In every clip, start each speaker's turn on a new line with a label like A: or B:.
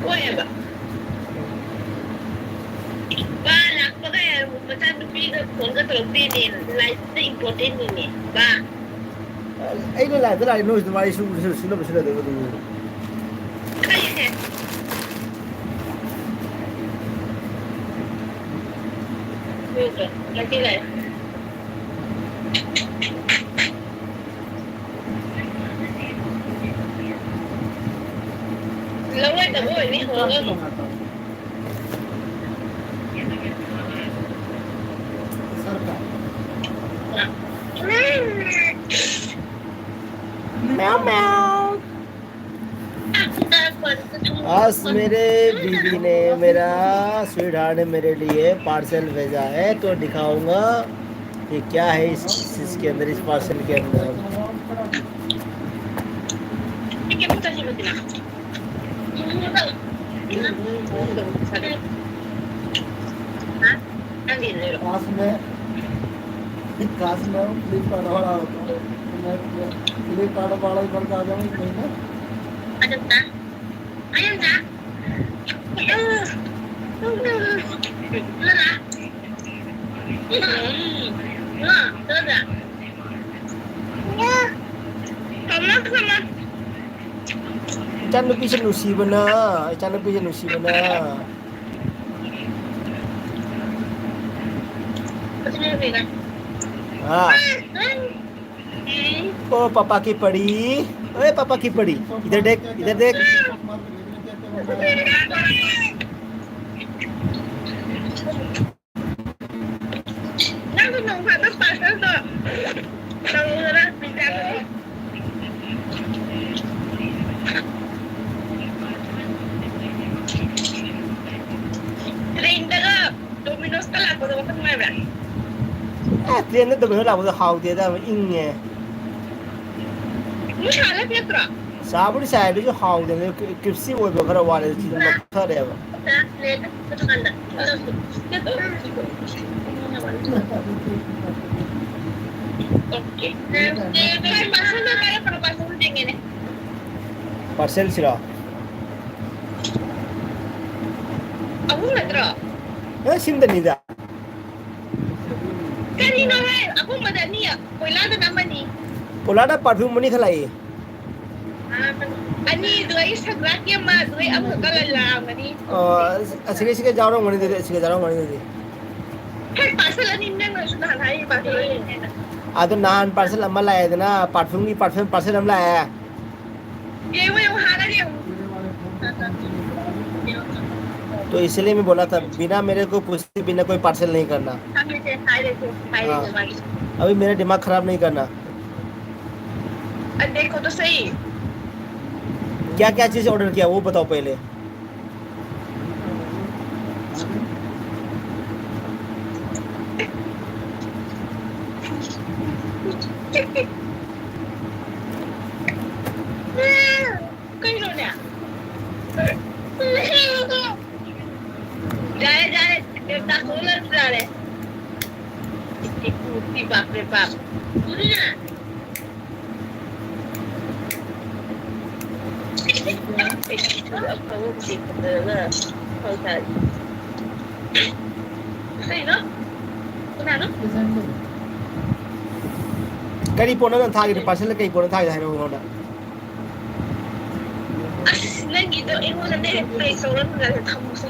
A: Whatever. Ba lakbaga macanupiga phone ka tawagtinin. Life na important yun eh. Ba?
B: Ay na lang, dala no, mari sila de du.
A: Kaya eh. Ito, lagi lang. Laway na boy, ni ho.
B: म्याऊ म्याऊ। आज मेरे बीवी ने मेरा sweet ने मेरे लिए पार्सल भेजा है, तो दिखाऊंगा कि क्या है इसके अंदर, इस पार्सल के अंदर। फ्लिपकार्ट वाला ही बन आ जाऊँ महीना। Ican nupi nusi bener, ican nupi nusi bener. हाँ। ओ पापा की पड़ी, ओए पापा की पड़ी, इधर देख, इधर देख। ट्रेन में तो मेरा वो हाउ दे दा इंगे साबुरी साइड जो हाउ दे क्रिप्सी वो बखरा वाले चीज में खरे है पार्सल सिरा
A: Aku nggak terus.
B: eh sinten ida
A: Kanino hai? Aku madani ya. Wala na naman ni.
B: Wala na perfume mo ni khalai
A: Ani dua isa gratia ma dua am kalala mani.
B: sige sige जाओ रो money दे sige जाओ money दे
A: Kan parcel ani nang sudah hai parcel ni.
B: आ तो नान parcel अम्मा लाया था ना, perfume की perfume parcel हम लाया है।
A: ये वो यहाँ ना ये
B: तो इसलिए मैं बोला था बिना मेरे को पूछे बिना कोई पार्सल नहीं करना। अभी मेरा दिमाग खराब नहीं करना।
A: देखो तो सही
B: क्या क्या चीज ऑर्डर किया वो बताओ पहले।
A: कहीं लो ना जा रहे देवता सोलर जा रहे इतनी बाप रे बाप पूरी ना सही ना सुना ना
B: कहीं पोना ना था कि पार्सल कहीं पोना था कि होना
A: नहीं तो एक वो जब प्ले सोलर में जाते था मुझसे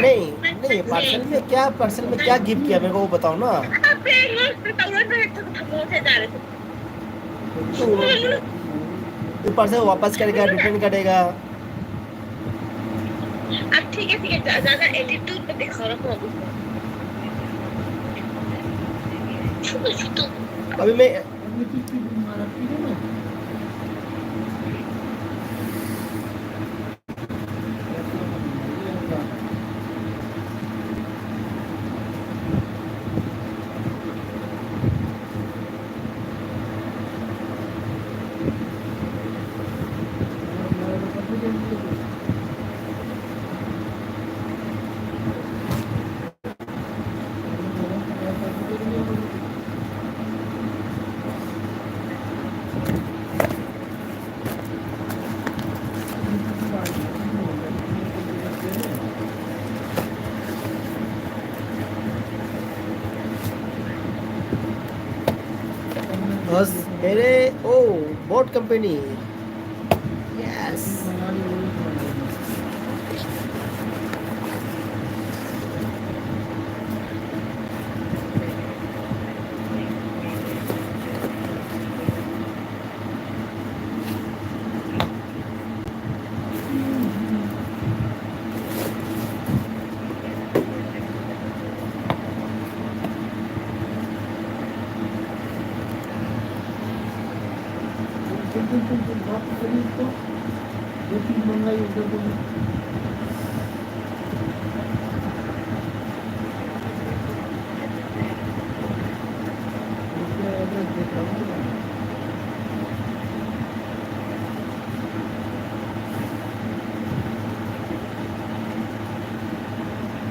B: नहीं पार्सल में क्या गिफ्ट किया मेरे को वो बताओ ना। तो पार्सल वापस करेगा रिटर्न करेगा।
A: अब ठीक है ज्यादा एटीट्यूड में दिखा रहा हूँ
B: अभी मैं बोट कंपनी यस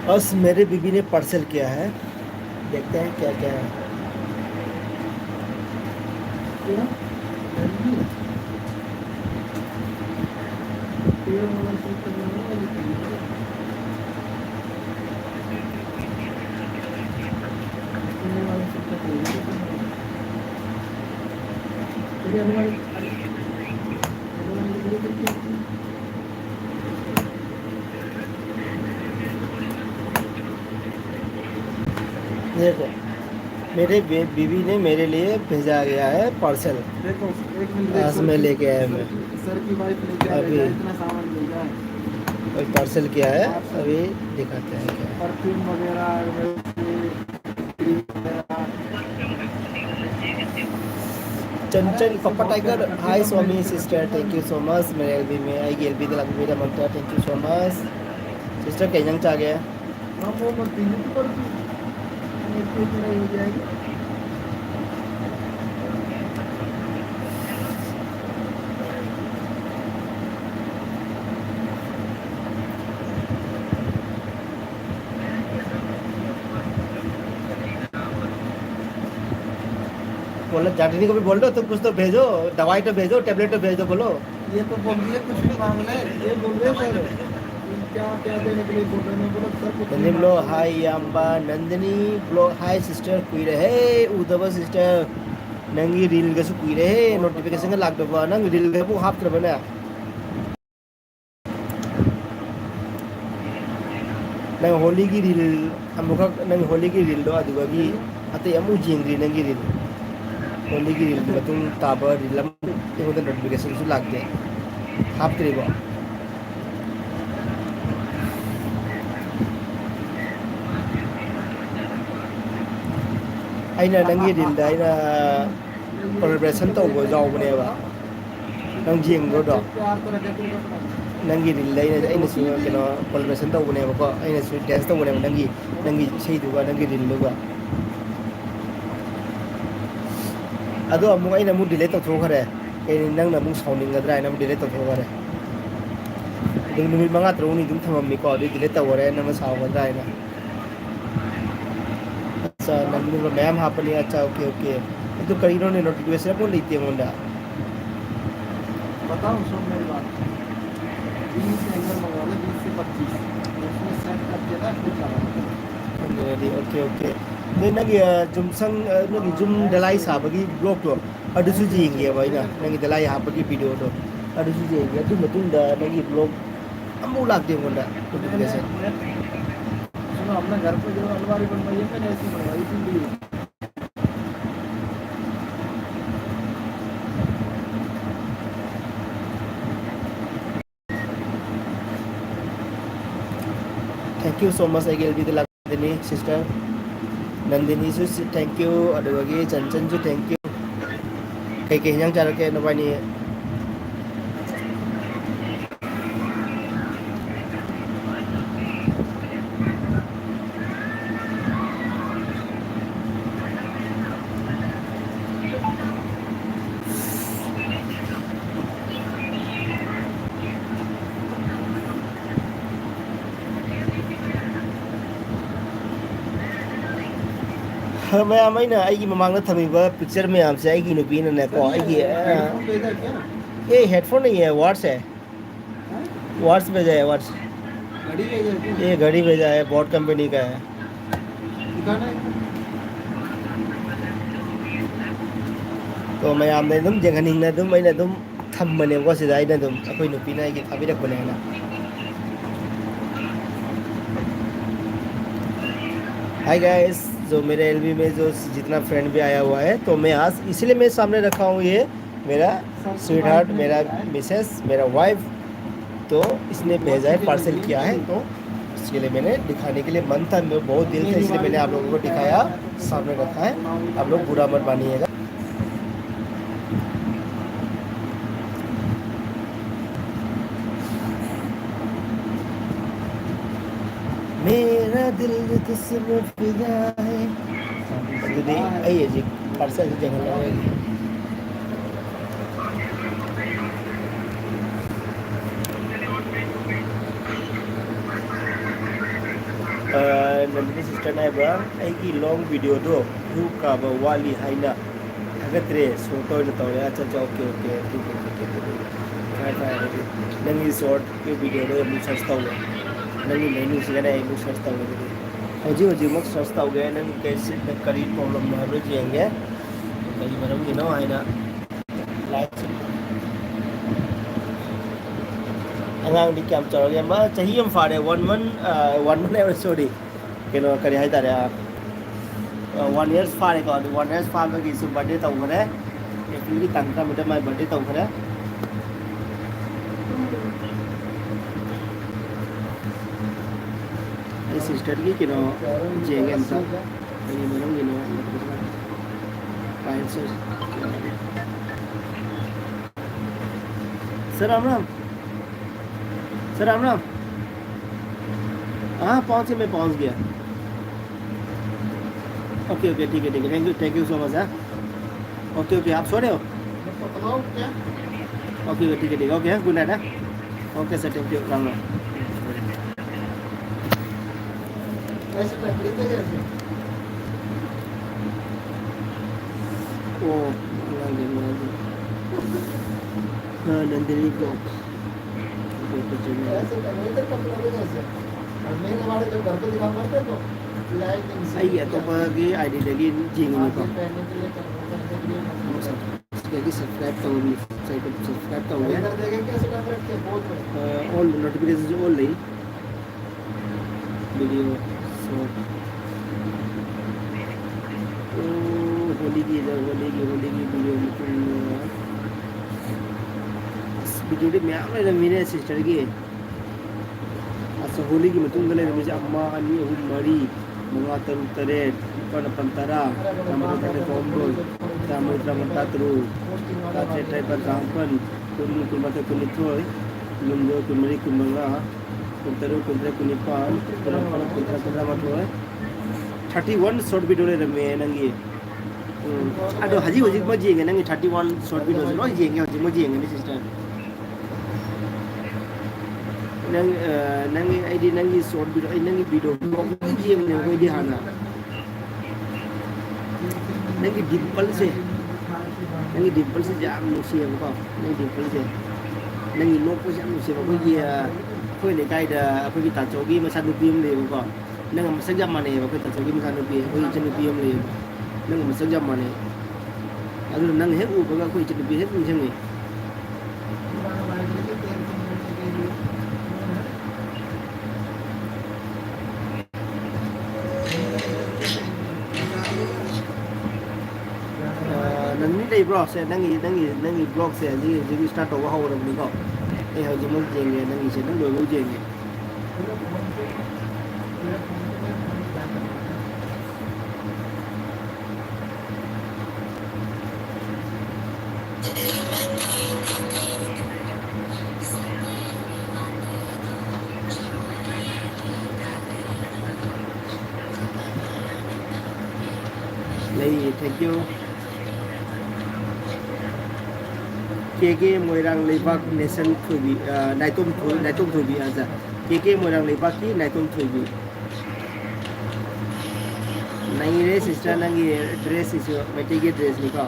B: बस मेरे बीबी ने पार्सल किया है देखते हैं क्या क्या है देखो मेरे बीवी ने मेरे लिए भेजा गया है पार्सल
C: देखो एक मिनट
B: आज मैं लेके आया मैं
C: सर की वाइफ लेके आ
B: अभी।
C: गया इतना सामान भेजा है
B: कोई पार्सल किया है अभी दिखाते हैं क्या है।
C: परफ्यूम वगैरह
B: चंचल पप्पा टाइगर हाय स्वामी sister thank you so much मेरे एलबी में आएगी एलबी दिला मेरा मंत्र thank you so much sister कहीं जंग आ गया
C: हाँ वो मत दीजिए पर नहीं हो जाएगी
B: बोला जाटनी को भी बोल दो तुम कुछ तो भेजो दवाई तो भेजो टेबलेट तो भेज दो बोलो
C: ये तो बोल रही है कुछ भी मांग ले ये बोल रहे सर क्या क्या देने के लिए बोल रहे हैं बोलो सर कुछ
B: नंदिनी ब्लो हाय यम्बा नंदिनी ब्लो हाय सिस्टर कुई रहे उदब सिस्टर नंगी रील गसु कुई रहे नोटिफिकेशन का लाग दबा नंग रील गबु हाफ करबना नंग होली की रील अमुका नंग होली की रील दो अदुगी अते अमु जिंगरी नंगी रील होली की रील मतुं ताबा रील अमु एगोदा नोटिफिकेशन सु लागदे हाफ करेबो अइना नंगी रील दा अइना कोलैबोरेशन तौबो जावबनेबा नंग जिंगो दो
C: प्यार तो रखे तुमको अपना
B: नंगी रील अइना सु केनो कोलैबोरेशन तौबनेबा को अइना सु डांस तौबनेबा नंगी सेइदुगा नंगी रील दुगा अदो अमु अइना मु डिलीट तौथोखरे एनि नंगना मु साउनिंगद्रा अइना मु डिलीट तौथोखरे दुम नुमित मंगा तरुनी दुम थममि को अदु डिलीट तौरे नंग साउगद्रा अइना अच्छा नंदनी को मैम हापनी अच्छा ओके ओके तो करीनो ने नोटिफिकेशन को लेते होंडा
C: बताऊं सुन मेरी बात 20 एंगल मंगवा ले 20 से 25 उसमें सेट करके ना फिर लगा
B: रेडी ओके ओके ने नगी जुमसंग नगी जुम दलाई साबगी ब्लॉग तो अदुसु जिंगे बाइना नगी दलाई हापगी वीडियो तो अदुसु जिंगे अदु मतुंदा नगी ब्लॉग अमु लागते होंडा नोटिफिकेशन
C: सुनो अपना घर पे जो अलमारी बनवाई है मैंने ऐसी बनवाई थी
B: थैंक यू सो मच अगेल भी नंदिनी सिस्टर नंदिनी सु थैंक यू अदुगी चंचन सु थैंक यू कई कई yang cara ke नबानी मैम अना ममांग थमीब पिक्चर मैम से नुपी को
C: हेडफोन भेजा क्या
B: ये हेडफोन नहीं है वाट्स है वाट्स भेजा है वाट्स
C: घड़ी भेजा क्या
B: ये घड़ी भेजा है बोट कंपनी का है
C: दिखाना है
B: तो मैम ने जेंगनिंग थम्बने को सिदा अखोई नुपीना की थाबिरकने ना हाय गाइस जो मेरे एलबी में जो जितना फ्रेंड भी आया हुआ है तो मैं आज इसलिए मैं सामने रखा हूँ ये मेरा स्वीट हार्ट मेरा मिसेस मेरा वाइफ तो इसने भेजा है पार्सल किया है तो इसके लिए मैंने दिखाने के लिए मन था मैं बहुत दिल से इसलिए मैंने आप लोगों को दिखाया सामने रखा है आप लोग बुरा मत मानिएगा मेरा दिल तुझसे फिदा है jadi ayo जी parcel jangan lagi Nandini sister ने बा की लॉन्ग वीडियो दो यू का वाली हाइना अगत्रे सोटो न तो अच्छा अच्छा ओके ओके ठीक है नंगी शॉर्ट के वीडियो दो मुझे सस्ता हुआ नंगी मेनू से ना एक सस्ता हुआ हजी मक सर्च तौगे नंग कैसे करी प्रॉब्लम है जेंगे कई मरम गिनो आइना लाइक अंगांग दी कैम चरोगे मा चाही हम फारे 1 month सॉरी केनो करी हाय तारे 1 years फारे को 1 years फारे की सु बर्थडे तौ करे एप्रिल की तंत्रा में माय बर्थडे तौ करे सिस्टर की किनो जेंगे हमसा ini belum gini pine sir Ram Ram हाँ पहुँचे मैं पहुँच गया ओके ओके ठीक है थैंक यू सो मच हाँ ओके आप सो रहे हो ओके ठीक है ओके गुड नाइट हाँ okay sir thank you Ram Ram Oh, Nandini को आई तो की आईडी लगी जिंगी को सब्सक्राइब तो सब्सक्राइब तो ऑल नोटिफिकेशन ऑल नहीं वीडियो होली की वीडियो मैं मेरे सिस्टर की अच्छा होली की मुझे अम्मा अनी अहम मरी मंगा तरुक तरेट निपान अपन तरा नंबर तक कॉम्बो तामर त्रमता तरु ताचे टाइपर रामपन कुन कुमते कुनिथोय लुंगो कुमरी कुमंगा कुंतरु कुंतरे कुनिपान कुरंपन कुंतरा कुंतरा मतोय 31 शॉर्ट वीडियो ले रमे नंगी अदो हजी हजी म जेंगे नंगी 31 शॉर्ट वीडियो लो जेंगे हजी म जेंगे नि सिस्टर नंगी आईडी नंगी शॉर्ट वीडियो आई नंगी वीडियो को जेंगे कोई दी हाना नंगी डिंपल से जाम नुसी है को नंगी डिंपल से नंगी नो को जाम नुसी को ये ले गाइड अखोई ताचोगी मसा नुपी हम ले को नंग मसक जाम माने अखोई ताचोगी मसा नुपी अखोई चन नुपी हम ले नंग मसक जाम माने अदु नंग हे उ बगा अखोई चन नुपी हे निजंगे नंगी दे ब्लॉग से नंगी ब्लॉग से जी स्टार्ट हो हो रहा को ए हजी म जेंगे नंगी से नंग लोग जेंगे नहीं थैंक यू केके मोइरांग लेबाक नेशन थुबी नाइतुम थुबी आजा केके मोइरांग लेबाक की नाइतुम थुबी नहीं रे सिस्टर नंगी ड्रेस इस मेटे के ड्रेस निका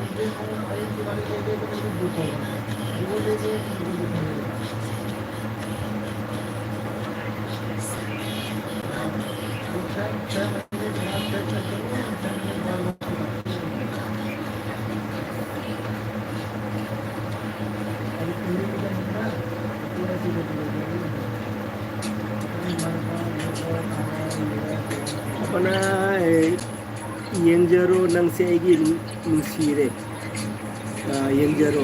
B: Ona Yengjero nang se aigi nusire. Yengjero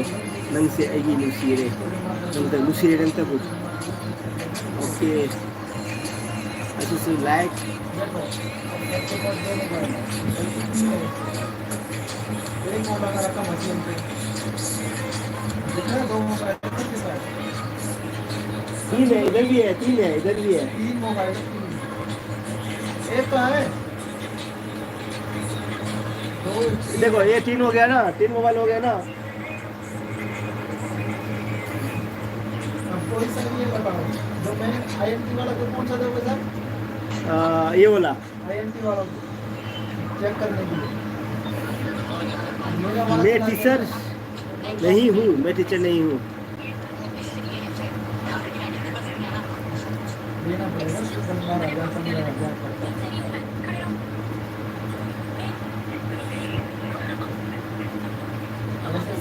B: nang se aigi nusire. Nang ta nusire nang ta bu. Okay. Asu su like.
C: देखो सबके पास दो मोबाइल है एक मोबाइल रखा मशीन पे कितने दो मोबाइल कितने पास
B: तीन है इधर भी है, तीन है इधर भी है.
C: तीन मोबाइल एक तो है दो
B: देखो ये तीन हो गया ना, तीन मोबाइल हो गया ना.
C: अब कोई सा ये बताओ जो मैं आईएमटी वाला को कौन सा दोगे सर
B: ये वाला
C: आईएमटी वाला चेक करने के लिए मेरा वाला
B: मैं
C: चला
B: टीचर
C: गया।
B: नहीं हूँ, मैं टीचर नहीं हूँ.
C: देना पड़ेगा 15,000 15,000 पड़ता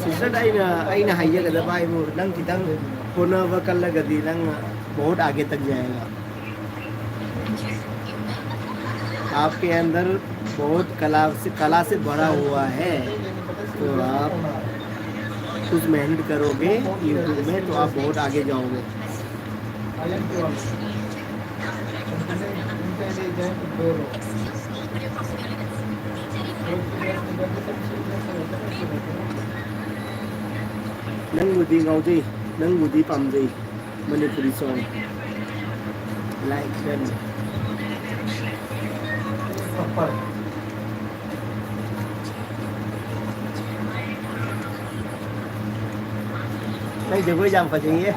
B: सिस्टर आईना हाइया कदा भाई वो नंग कितंग होना वकल गदी नंग बहुत आगे तक जाएगा. आपके अंदर बहुत कला से भरा हुआ है, तो आप कुछ मेहनत करोगे यूट्यूब में तो आप बहुत आगे जाओगे.
C: आईएमटी वाला उनके लिए जाए तो दो लोग
B: नंगबुदी गाउजै नंगबुदी पामजै मणिपुरी सॉन्ग लाइक देन.
C: ऊपर
B: नहीं देखो जाम फंसेंगे.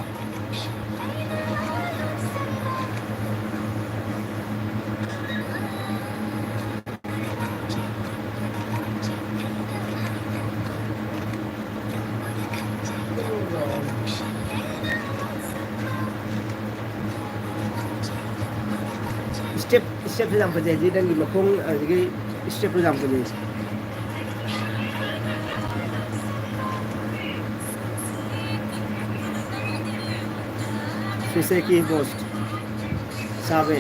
B: स्टेप से जाम फंसे जी नंगी मखों जी स्टेप जाम फंसे. Suseki post sabe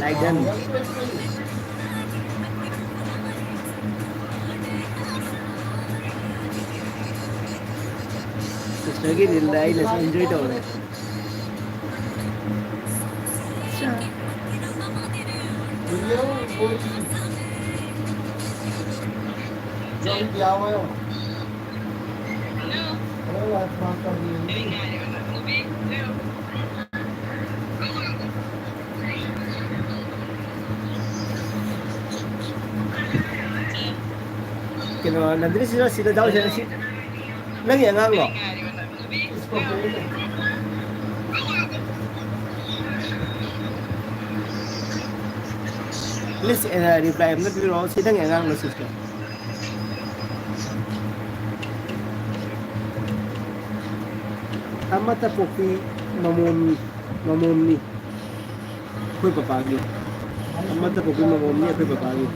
B: like them. Sister ki nilai na enjoy to ne.
C: Video कोई जो क्या हुआ है अरे बात माफ कर दिए
B: Kino nandiri sila daw siya si nang yang ngang lo.
C: इसको भेज दो
B: Please reply em nandiri lo si nang yang ngang lo sister. Amata poki mamoni koi papagi. Amata poki mamoni koi papagi.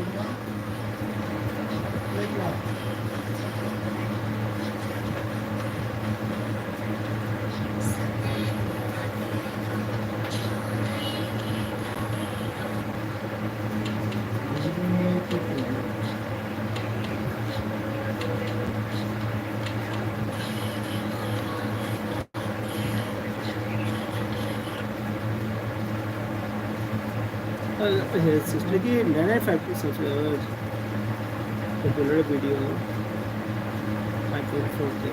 B: Sister की 995 subscribers popular video 5.4K.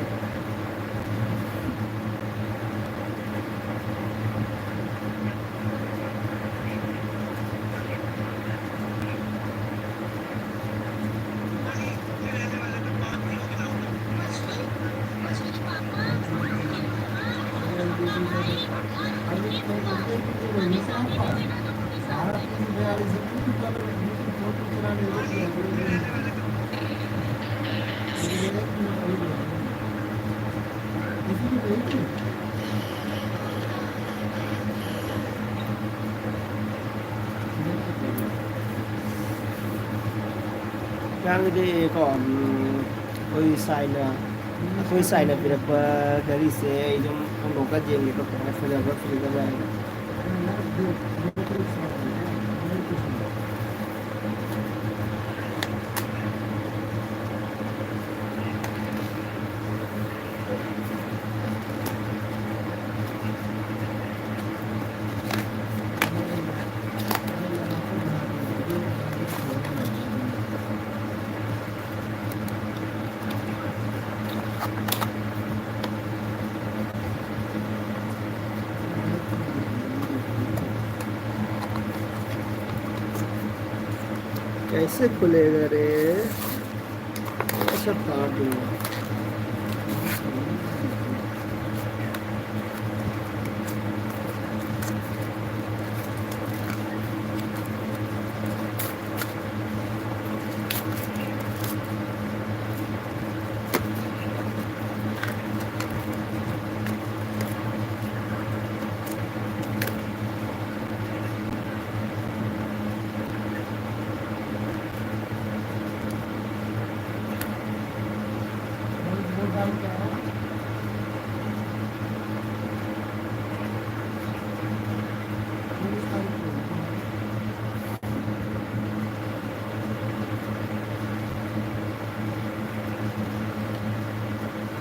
B: Yang di còn tôi xài là việc cái gì sẽ trong không có cái gì người ta phải là rất là कैसे खुलेगा रे? ऐसा काट दूंगा।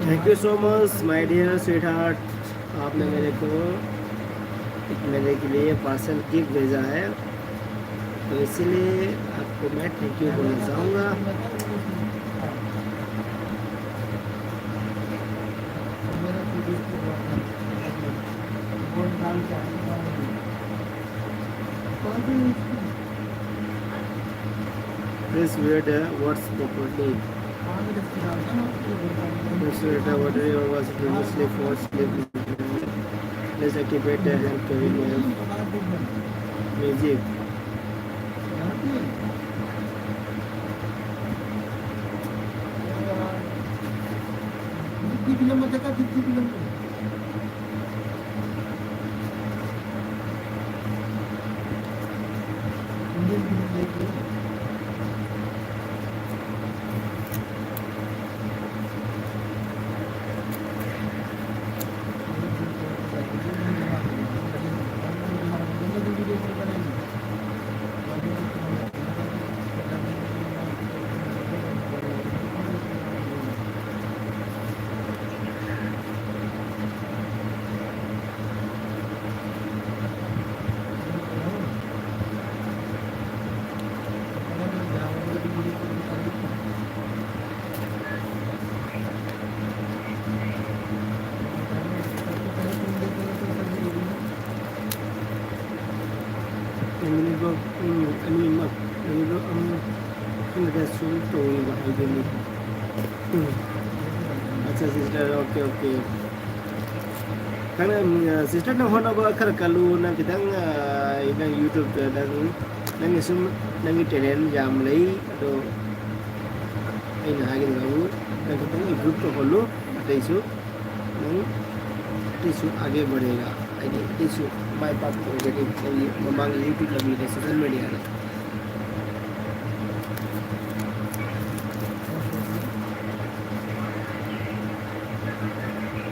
B: Thank you so much my dear sweetheart, आपने मेरे को मेरे के लिए पार्सल गिफ्ट भेजा है, तो इसीलिए आपको मैं थैंक यू बोलना चाहूँगा। Please wear the words properly. Please wear the whatever was previously for sleep. Please activate the hand carrying music. Animak itu ada sunto iba ini. अच्छा sister, okay okay. karena sister na hona ba kar kalu na kitang inang YouTube nang isum nang talent jam lai ado ai na hagi gabu nang kitang group to holo teisu nang teisu आगे बढ़ेगा ai teisu my part ko jadi memang YouTube lebih dari social media lah.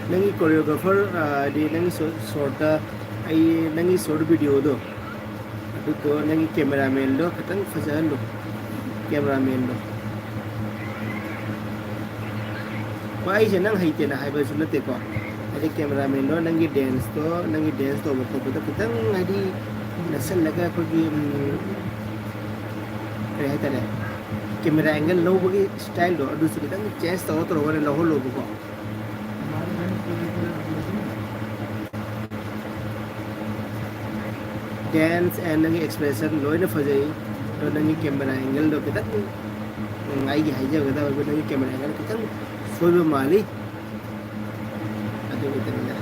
B: Nangi choreographer di nangi short ai nangi short video do adu to nangi cameraman do katang fajahan do cameraman do pai je nang haite na haiba sunate ko adi cameraman do nangi dance to ko to katang adi nasal laga ko gi रहता है camera angle लो बगी style दो दूसरी तंग change तो वर लो लो को dance and नंगी expression लोइना फजै तो नंगी कैमरा एंगल दो कितन आई हाइजा गदा वर नंगी कैमरा एंगल कितन सोइबो माली अदो कितन ना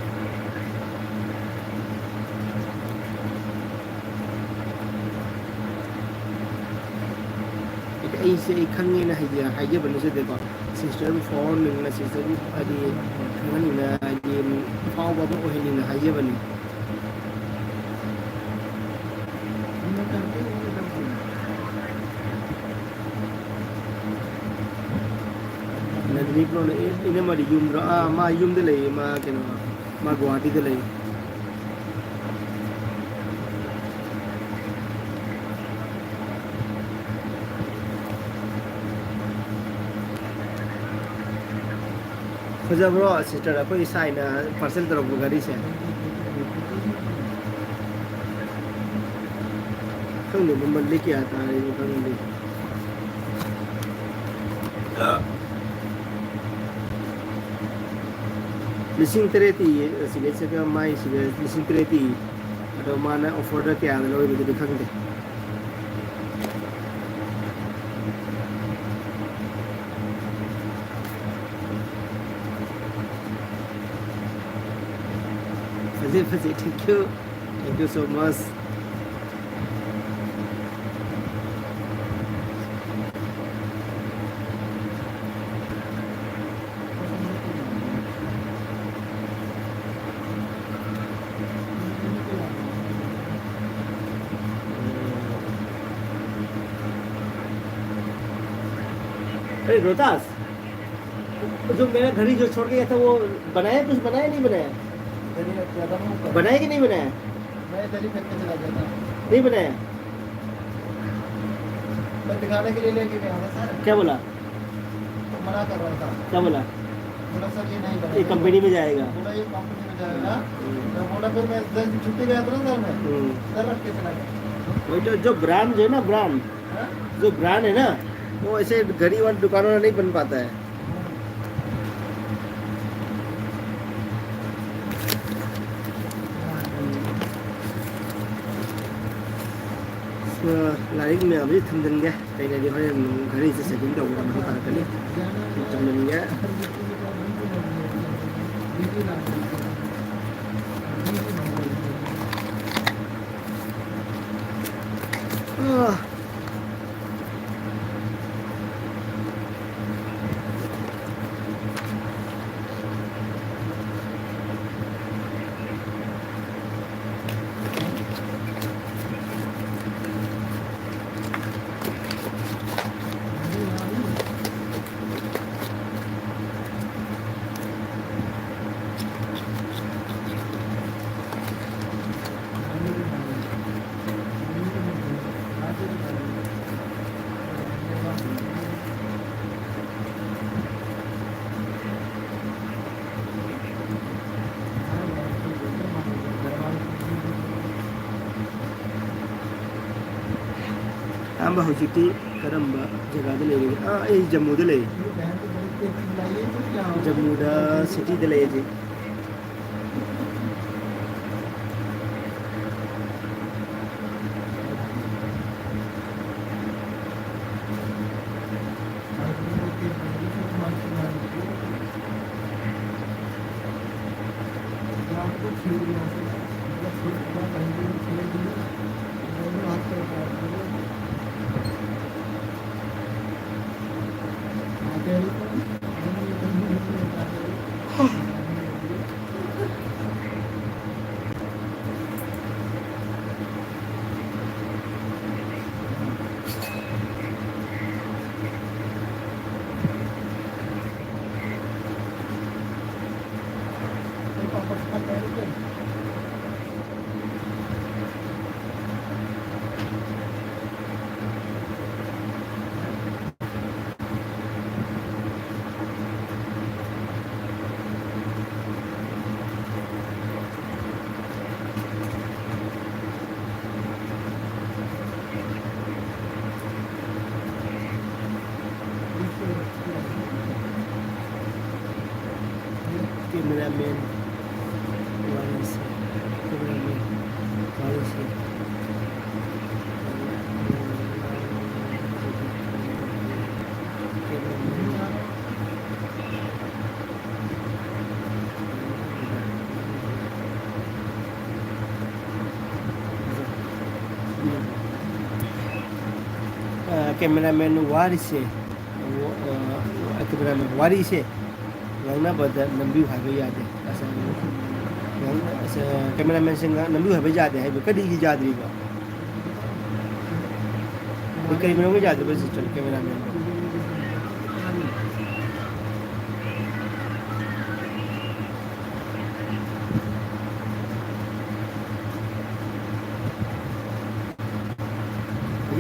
B: ऐसे खंगे ना हाइजा बने से देखो सिस्टर फोन ना सिस्टर अदी खंगन ना ये फाव बाबा ओहेनी ना हाइजा बने नदनी प्रो ने इने मारी यूम रा मा यूम दे ले मा केनो मा गुवाहाटी दे ले फजा ब्रो सिस्टर अखोई साइना पार्सल तरफ गाड़ी से खंगने ममन लेके आता है ये खंगने लिसिंग तेरेती सिगे से का माई सिगे लिसिंग तेरेती अतो माना ऑफर के आ लो ये खंगने फजे थैंक यू सो मच अरे रोहतास जो मेरा घड़ी जो छोड़ के गया था वो बनाया कुछ बनाया नहीं बनाया बनाया कि नहीं बनाया
C: मैं दिल्ली फेंक के चला गया था
B: नहीं बनाया
C: मैं दिखाने के लिए लेके गया था सर
B: क्या बोला
C: तो मना कर रहा था
B: क्या बोला
C: बोला सर ये नहीं
B: ये
C: बनेगा
B: कंपनी में जाएगा
C: बोला ये कंपनी में जाएगा मैं बोला फिर मैं 10 दिन छुट्टी गया था ना सर मैं इधर रख के चला गया
B: वही तो जो ब्रांड जो है ना ब्रांड
C: हाँ?
B: जो ब्रांड है ना वो ऐसे घड़ी वाली दुकानों में नहीं बन पाता है लाइक में अभी थमजन गया कहीं ना कहीं घड़ी से सेटिंग का उनका मतलब कर ले थमजन गया आंबा हौजिकी करंबा जगह ले ए जम्मू ले जम्मू दा सिटी ले जी कैमरामैन वाले से कैमरामैन वाले से कैमरामैन वारी से कैमरामैन वारी से ngana bada nambi haiba yade asa ngana asa cameraman singa nambi haiba yade haiba kadi gi jadri ba kai meno gi jadri ba sister cameraman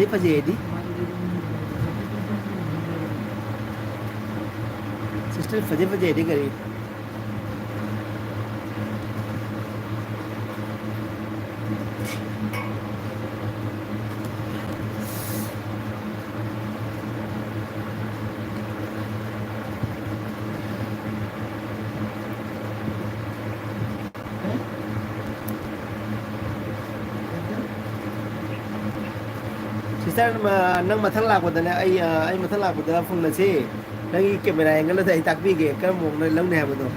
B: ये fazer di sister fazer di kari sister nang mathang lakwadana ai mathang lakwadana phone na se nang camera angle da ai takbi ge kar mong na lang ne ha ba do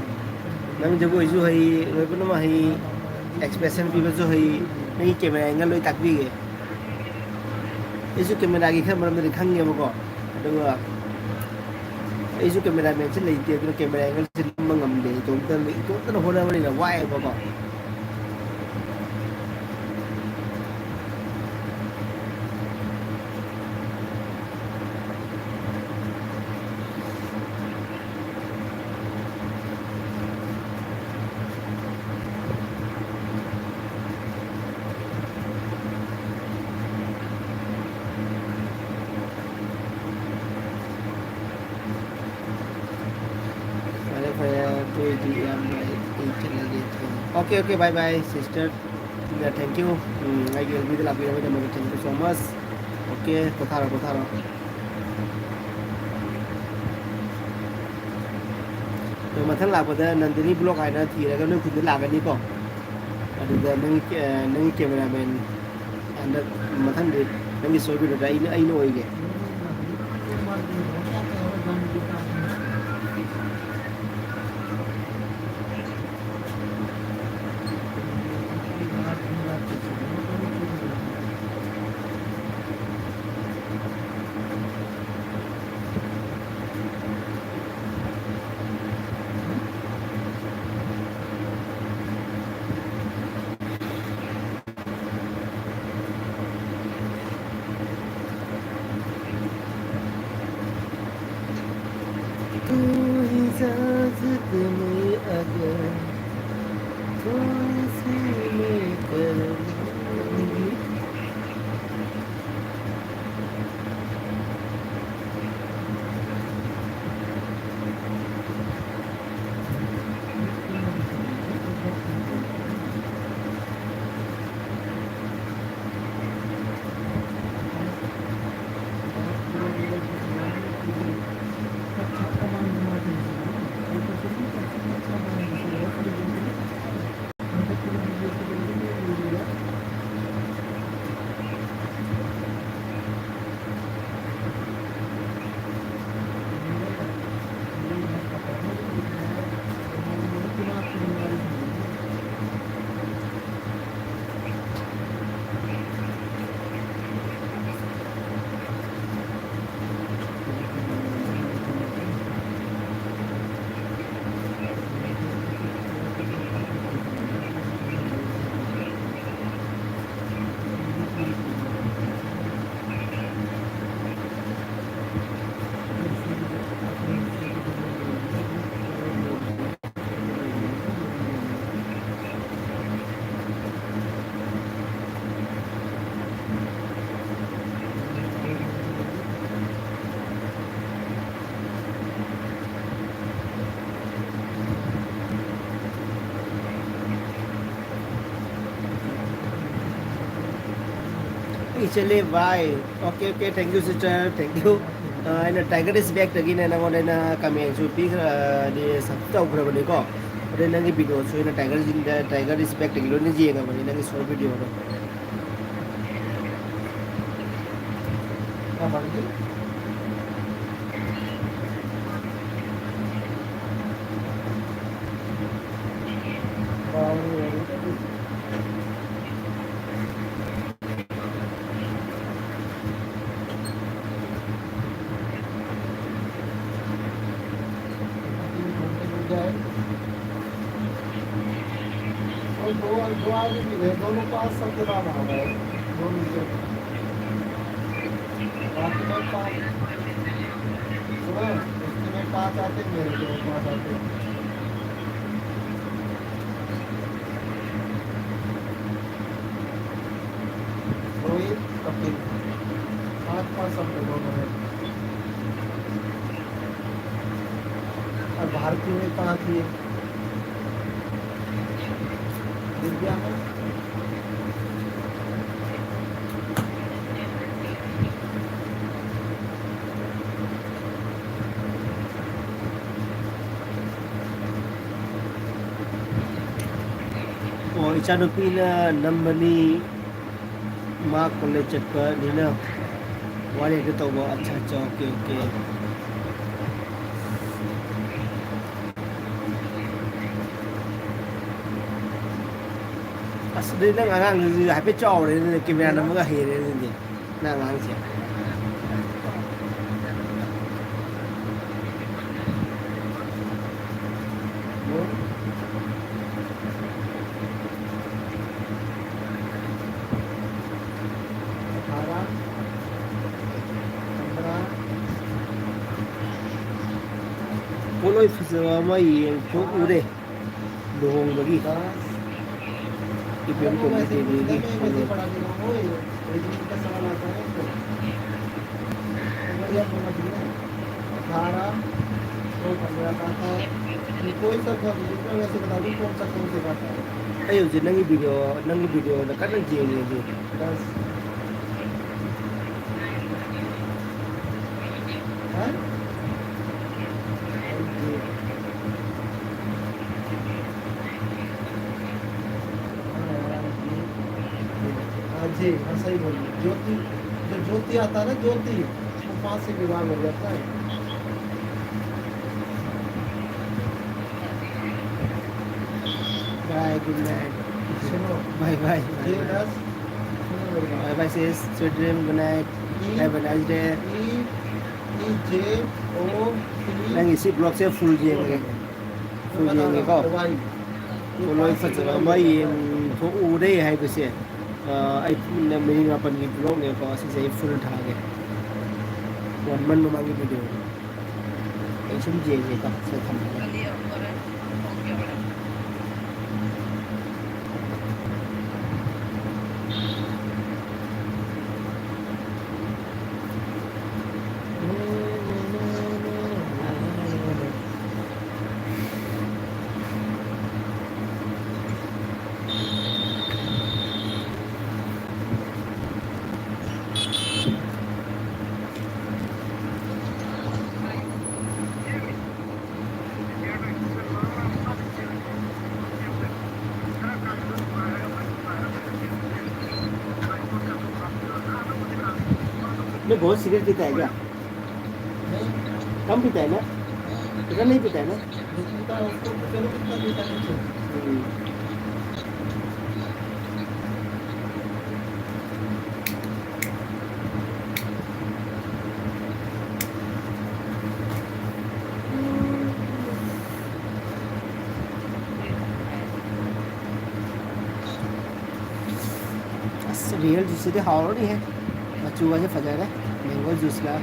B: nang jabu isu hai loi pa na ma hai expression पीबसु है नहीं camera angle लोई ताकबीगे इस camera की खबर मरम खंगेबको अदुगा इस camera man से लेते अदुगा कैमरा एंगल से मंगमदे तो होनाबनिना वाएबको Okay, okay, bye bye, sister. Yeah, thank you. I will be the love you. Thank you so much. Okay, kotharo, kotharo. Rồi mà thằng lạc vào đây nằm đến blog này nó thì là cái nước cũng lạc cái đi có. Được rồi, nâng camera man. Anh mà thằng đi nâng soi video đây nó ai nói kìa. Actually, why? Okay, okay, thank you, sister. Thank you. And Tiger is back again, and I want to come in to pick the subtle Brabanico. But then the video, so in a Tiger is back again, in the short video.
C: दो आगे मिले दोनों पास सबके बाद आ गए दो नीचे बाकी में पाँच सुबह उसके में पाँच आते मेरे के में पाँच आते रोहित कपिल पाँच पाँच सबके दोनों में और भारतीय में पाँच ही दिव्या में
B: और इचानुपी नंबनी माँ कॉलेज चटपर नीना वाले के तो वो अच्छा अच्छा okay okay asli nang angang ni hai pe chao le ni camera na ma he le ni na ngang che poloi phasa ma yeng tho u de dong bagi ipem ko
C: वैसे
B: de
C: पूछना
B: de
C: मैं वैसे पढ़ा देगा वो reasoning का सवाल आता है तो बढ़िया बोलना चाहिए 18 तो 15 का था ये कोई सा था जिसमें वैसे बता दूं कौन से बात है
B: ai yo nang video na kan nang jeng ni
C: 10 है जी हाँ सही बोलिए ज्योति जो ज्योति आता है ना ज्योति वो 5 से विभाग हो जाता है
B: bye good night
C: सुनो
B: bye bye
C: ये 10 सुनो मेरी बात
B: bye bye sis sweet dream good night have a nice day
C: ई ई जे ओ टी
B: nang isi blog se full jeng ni full jeng ni ko
C: वाई
B: poloi phasa ma yeng tho u de hai ko se ai na mini na pan ni blog ne ko si se full tha ge wan man ma mang video ai sum jeng ni ko se tham मैं बहुत cigarette पीता है क्या कम पीता है ना इतना नहीं पीता है ना
C: कितना उसको चलो कितना देता है
B: रियल जूस से हाव नहीं है चूहा से फजा है मैंगो जूस का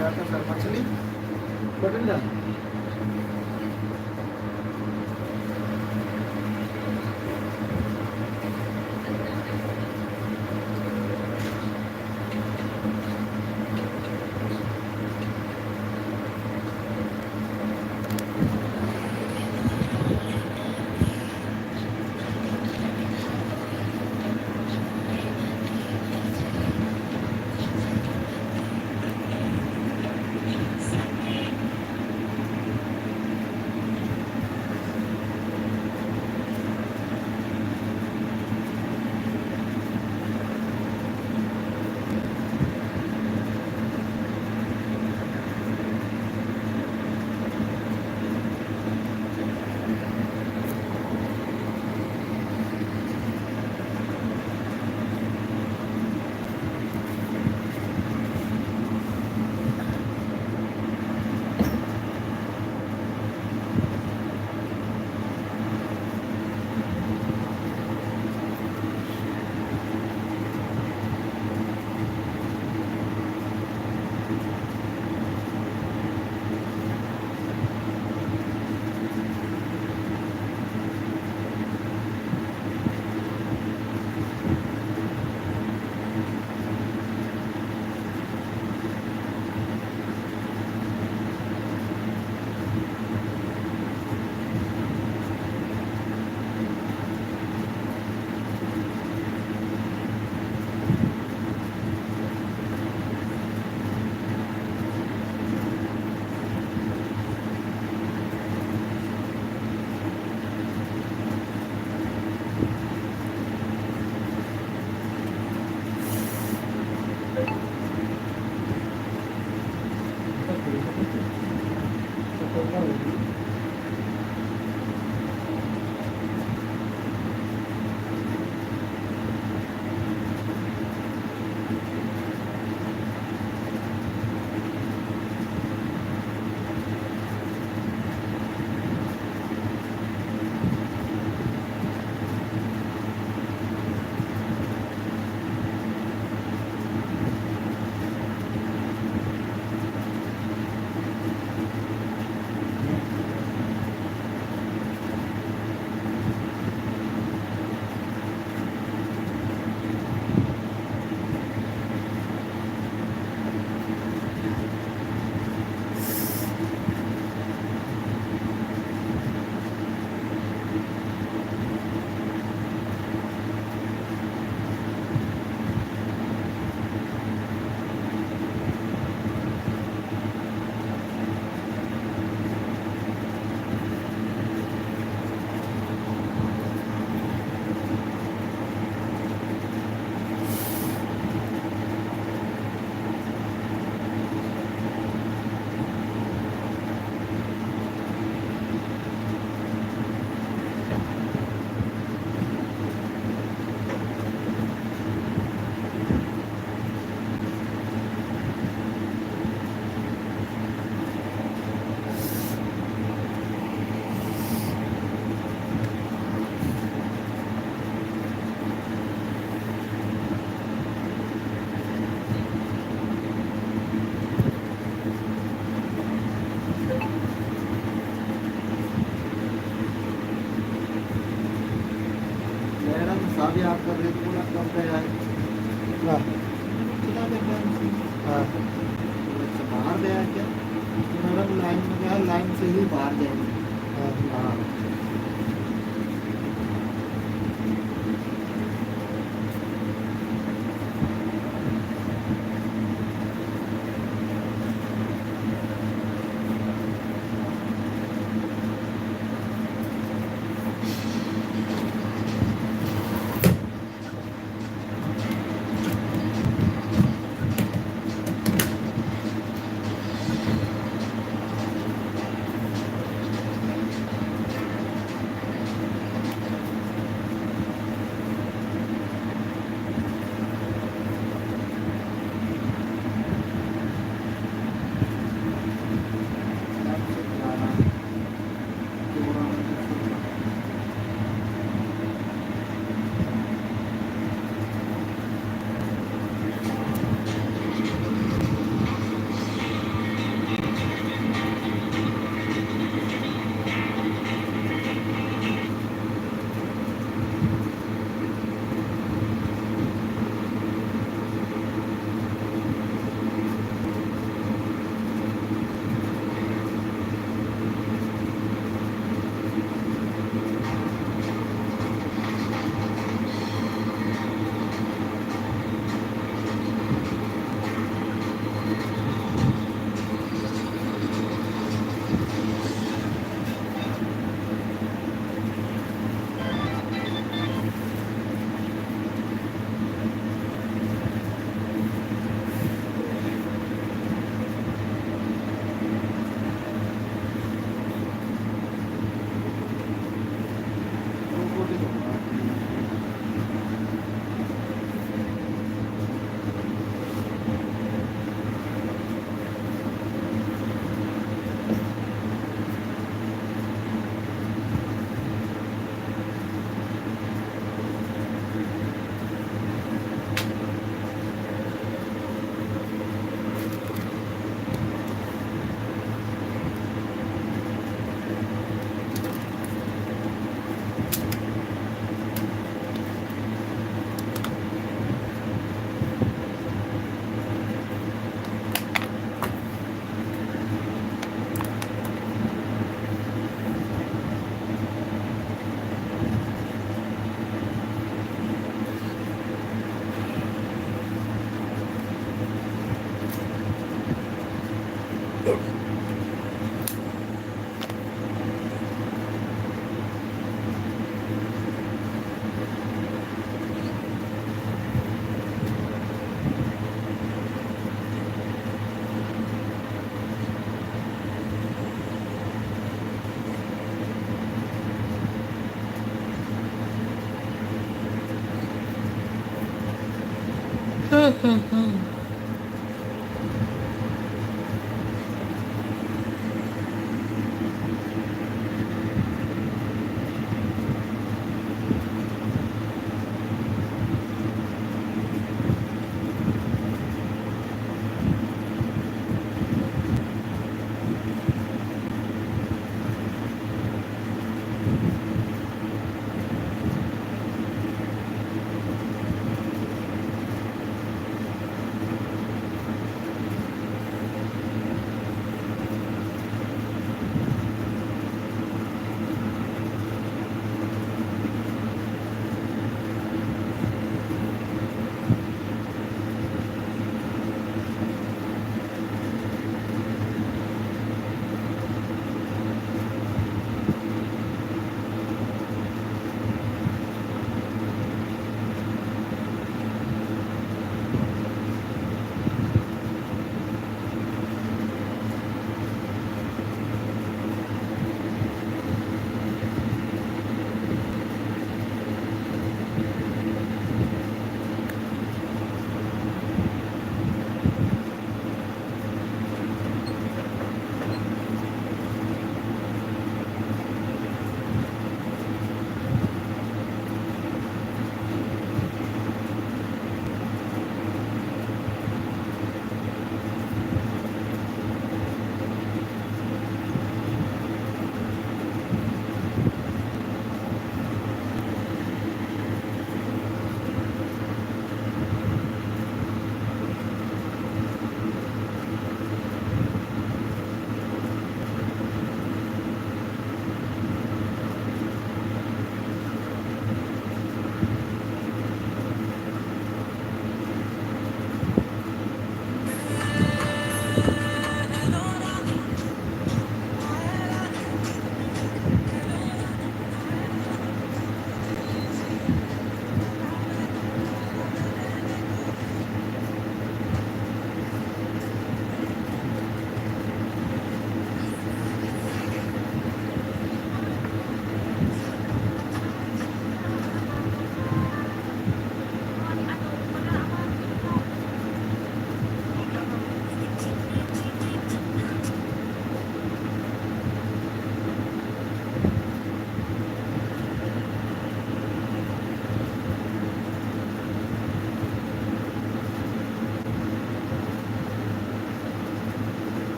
C: क्या था सर मछली बटन डाल लहरा में शादी आप कर रहे थे बोला कब गया है
B: हाँ
C: चला गया
B: हाँ
C: अच्छा बाहर गया क्या तो मैडम लाइन में गया लाइन से ही बाहर जाएंगे
B: हाँ
C: हाँ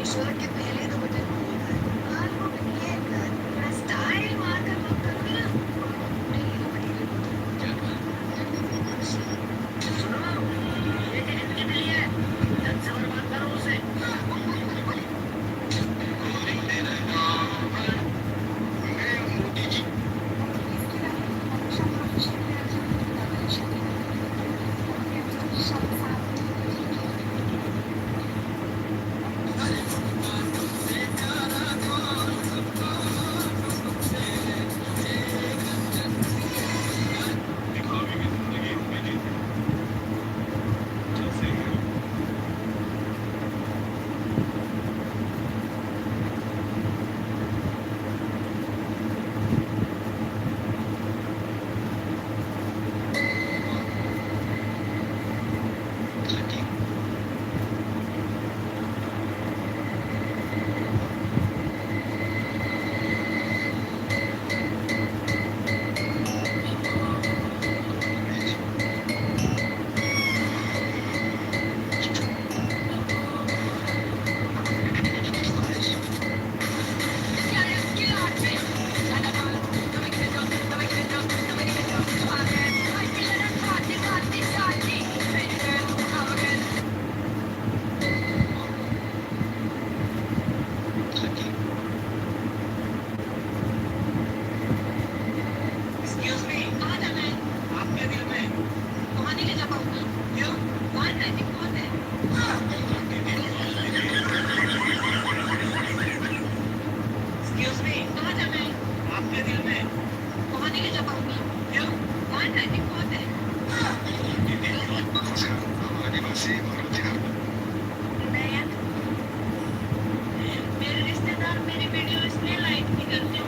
A: ईश्वर के पहले तो बटन बाल को ये कर स्टाइल मार कर मत करोगे ना सुनो ये कहने के लिए ढंग से बर्बाद करो उसे मेरे रिश्तेदार मेरी वीडियो इसलिए लाइक नहीं करते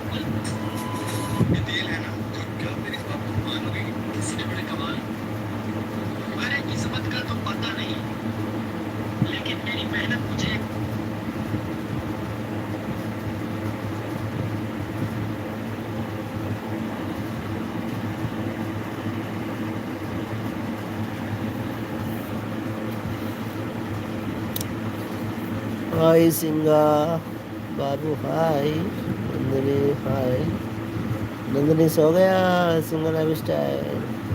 A: अरे किस्मत का तो पता नहीं लेकिन मेरी मेहनत मुझे
B: हाय सिंगा बाबू हाय नंदनी हाय नंदनी सो गया सिंगा लाइफ स्टाइल